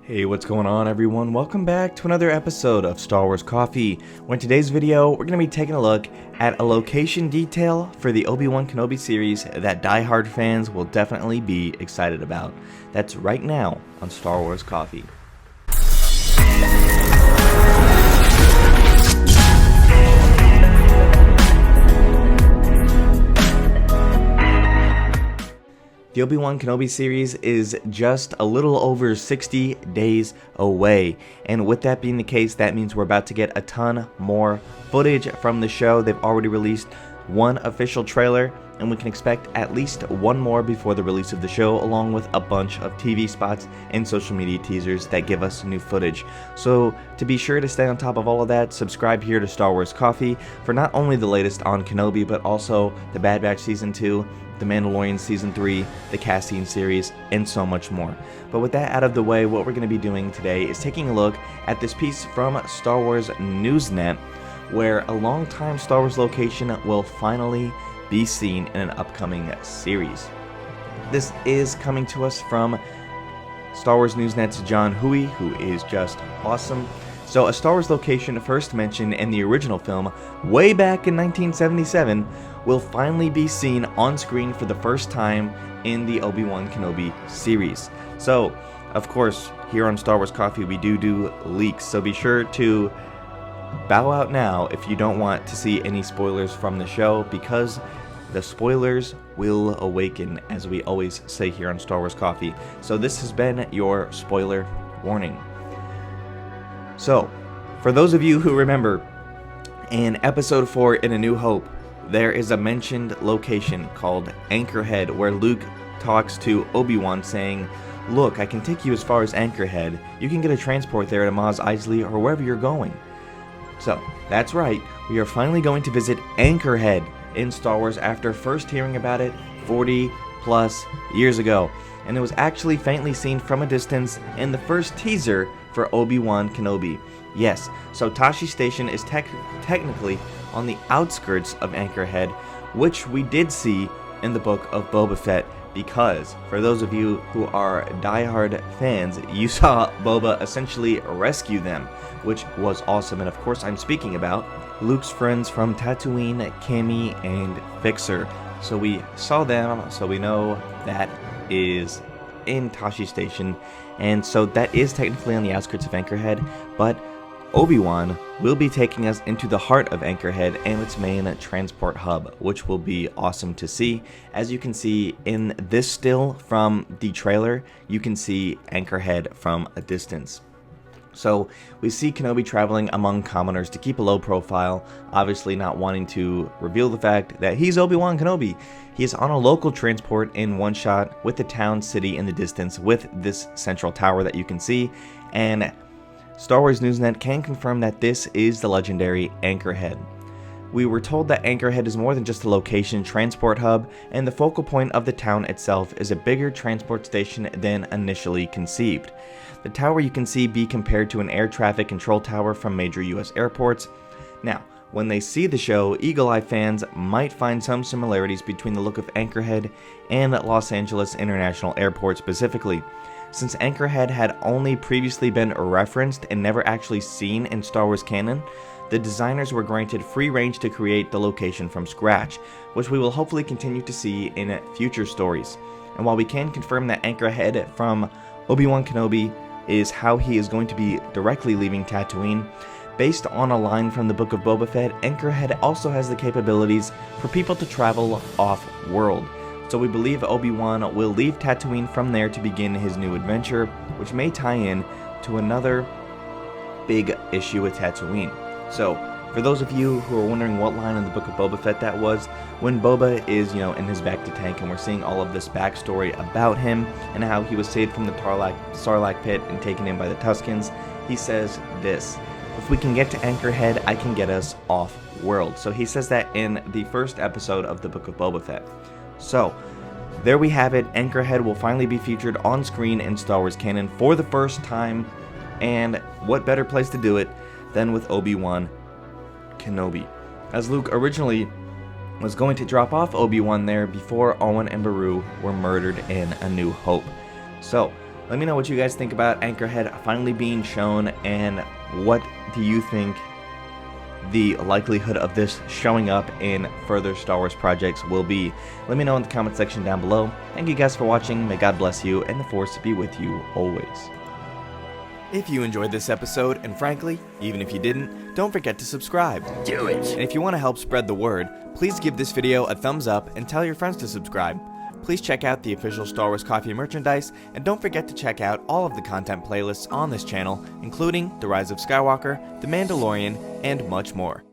Hey, what's going on everyone? Welcome back to another episode of Star Wars Coffee, where in today's video we're going to be taking a look at a location detail for the Obi-Wan Kenobi series that die-hard fans will definitely be excited about. That's right now on Star Wars Coffee. The Obi-Wan Kenobi series is just a little over 60 days away, and with that being the case, that means we're about to get a ton more footage from the show. They've already released one official trailer, and we can expect at least one more before the release of the show, along with a bunch of TV spots and social media teasers that give us new footage. So to be sure to stay on top of all of that, subscribe here to Star Wars Coffee for not only the latest on Kenobi, but also The Bad Batch Season 2, The Mandalorian Season 3, the Cassian series, and so much more. But with that out of the way, what we're going to be doing today is taking a look at this piece from Star Wars Newsnet, where a long-time Star Wars location will finally be seen in an upcoming series. This is coming to us from Star Wars Newsnet's John Huey, who is just awesome. So a Star Wars location first mentioned in the original film way back in 1977 will finally be seen on screen for the first time in the Obi-Wan Kenobi series. So, of course, here on Star Wars Coffee we do leaks, so be sure to bow out now if you don't want to see any spoilers from the show, because the spoilers will awaken, as we always say here on Star Wars Coffee. So this has been your spoiler warning. So, for those of you who remember, in Episode 4 in A New Hope, there is a mentioned location called Anchorhead where Luke talks to Obi-Wan saying, "Look, I can take you as far as Anchorhead. You can get a transport there to Mos Eisley or wherever you're going." So, that's right, we are finally going to visit Anchorhead in Star Wars after first hearing about it 40 plus years ago. And it was actually faintly seen from a distance in the first teaser for Obi-Wan Kenobi. Yes, so Tosche Station is technically on the outskirts of Anchorhead, which we did see in the book of Boba Fett, because for those of you who are diehard fans, you saw Boba essentially rescue them, which was awesome. And of course I'm speaking about Luke's friends from Tatooine, Cammy and Fixer. So we saw them, so we know that is in Tosche Station, and so that is technically on the outskirts of Anchorhead, but Obi-Wan will be taking us into the heart of Anchorhead and its main transport hub, which will be awesome to see. As you can see in this still from the trailer, you can see Anchorhead from a distance. So we see Kenobi traveling among commoners to keep a low profile, obviously not wanting to reveal the fact that he's Obi-Wan Kenobi. He is on a local transport in one shot with the town city in the distance with this central tower that you can see, and Star Wars Newsnet can confirm that this is the legendary Anchorhead. We were told that Anchorhead is more than just a location transport hub, and the focal point of the town itself is a bigger transport station than initially conceived. The tower you can see be compared to an air traffic control tower from major US airports. Now, when they see the show, Eagle Eye fans might find some similarities between the look of Anchorhead and Los Angeles International Airport specifically. Since Anchorhead had only previously been referenced and never actually seen in Star Wars canon, the designers were granted free range to create the location from scratch, which we will hopefully continue to see in future stories. And while we can confirm that Anchorhead from Obi-Wan Kenobi is how he is going to be directly leaving Tatooine, based on a line from the book of Boba Fett, Anchorhead also has the capabilities for people to travel off-world. So we believe Obi-Wan will leave Tatooine from there to begin his new adventure, which may tie in to another big issue with Tatooine. So, for those of you who are wondering what line in the book of Boba Fett that was, when Boba is, in his bacta tank and we're seeing all of this backstory about him and how he was saved from the Sarlacc pit and taken in by the Tuskens, he says this: "If we can get to Anchorhead, I can get us off-world." So he says that in the first episode of the book of Boba Fett. So, there we have it. Anchorhead will finally be featured on screen in Star Wars canon for the first time, and what better place to do it than with Obi-Wan Kenobi, as Luke originally was going to drop off Obi-Wan there before Owen and Beru were murdered in A New Hope. So, Let me know what you guys think about Anchorhead finally being shown, and what do you think the likelihood of this showing up in further Star Wars projects will be. Let me know in the comment section down below. Thank you guys for watching. May God bless you, and the Force be with you always. If you enjoyed this episode, and frankly, even if you didn't, don't forget to subscribe. Do it! And if you want to help spread the word, please give this video a thumbs up and tell your friends to subscribe. Please check out the official Star Wars Coffee merchandise, and don't forget to check out all of the content playlists on this channel, including The Rise of Skywalker, The Mandalorian, and much more.